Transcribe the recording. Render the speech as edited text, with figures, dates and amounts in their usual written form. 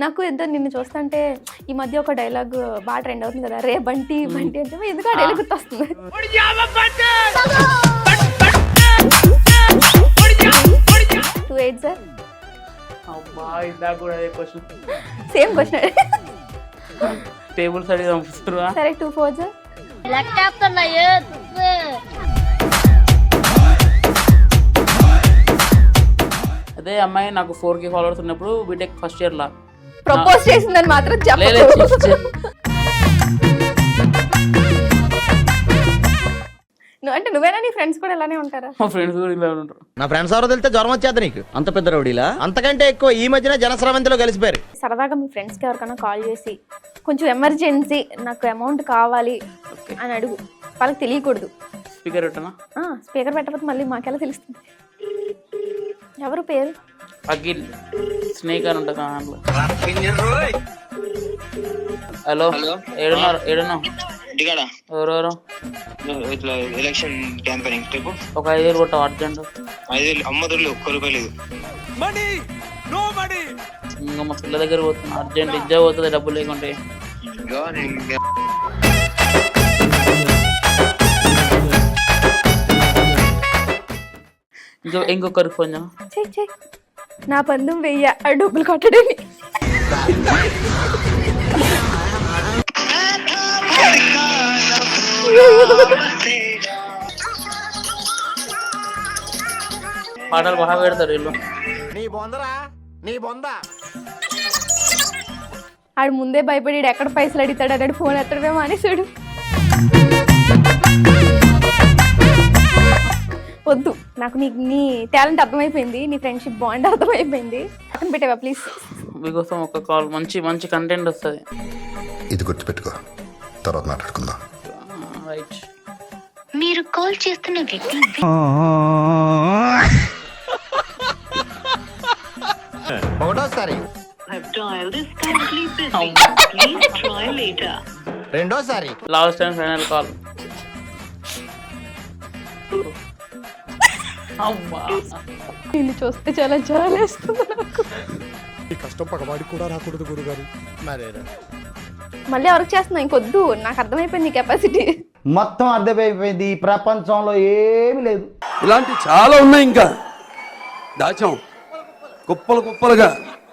నాకు ఎంతో నిన్ను చూస్తుంటే ఈ మధ్య ఒక డైలాగ్ బాగా ట్రెండ్ అవుతుంది కదా, రే బంటి బంటి అంటే ఎందుకు ఆ డైలాగ్ గుర్తొస్తుంది. 28 సార్. Same question. టేబుల్స్ అడిగి పంపిస్తున్నా. సరే 24 సార్. అదే అమ్మాయి నాకు 4K ఫాలోవర్స్ ఉన్నప్పుడు బీటెక్ ఫస్ట్ ఇయర్ లా ప్రపోజ్ చేసిందని మాత్రం చెప్పలేదు. అంటే నువ్వేనా, నీ ఫ్రెండ్స్ కూడా ఇలానే ఉంటారా? మా ఫ్రెండ్స్ కూడా ఇలా ఉంటారు. నా ఫ్రెండ్స్ ఎవరో తెలితే జ్వరం వచ్చేది నీకు. అంత పెద్ద రౌడీలా? అంతకంటే ఎక్కువ ఈ మధ్యన జనస్రవంతిలో కలిసిపోయారు. సరదాగా మీ ఫ్రెండ్స్కి ఎవరికైనా కాల్ చేసి కొంచెం ఎమర్జెన్సీ నాకు అమౌంట్ కావాలి అని అడుగు. వాళ్ళకి తెలియకూడదు. స్పీకర్ పెట్టనా? స్పీకర్ పెట్టకపోతే మళ్ళీ మాకెలా తెలుస్తుంది? ఎవరు పేరు? అఖిల్ స్నేక్ అని ఉంటుంది దాంట్లో. హలో, ఏడున్నా ఎవరెవరు? ఎలక్షన్ క్యాంపెయినింగ్ ట్రిప్ ఒక 5,000 కొట్టావు అర్జెంట్. 5,000 అమ్మదులు ఒక్క రూపాయి లేదు. ఇంకా మా పిల్ల దగ్గర పోతున్నా అర్జెంట్. ఇజ్జా పోతుంది డబ్బులు లేకుంటే. ఇంకొకరికి ఫోన్ చెయ్యి. నా పందెం 1000 ఆ డబ్బులు కొట్టడని. పాటలు బాగా పెడతారు వీళ్ళు. ఆడు ముందే భయపడి ఎక్కడ పైసలు అడుగుతాడు అన్నాడు, ఫోన్ ఎత్తడమే మానేసాడు. వద్దు, నాకు నీ టాలెంట్ అర్థమైపోయింది, నీ ఫ్రెండ్షిప్ బాండ్ అర్థమైపోయింది. పక్కన పెట్టావా ప్లీజ్? మీకోసం ఒక కాల్, మంచి మంచి కంటెంట్ వస్తుంది. ఇది గుర్తుపెట్టుకో, తర్వాత మాట్లాడుకుందాం. రైట్. మీరు కాల్ చేస్తున్న వ్యక్తి ఒకటోసారి, రెండోసారి, లాస్ట్ టైం ఫైనల్ కాల్. వీళ్ళు చూస్తే చాలా జాలేస్తుంది నాకు. ఈ కష్టం పగవాడికి కూడా రాకూడదు గురుగారు. మళ్ళీ ఎవరికి చేస్తున్నా? ఇంకొద్దు, నాకు అర్థమైపోయింది నీ కెపాసిటీ. మొత్తం అర్థమైపోయింది. ఈ ప్రపంచంలో ఏమి లేదు. ఇలాంటి చాలా ఉన్నాయి, ఇంకా దాచాం కుప్పలు కుప్పలుగా.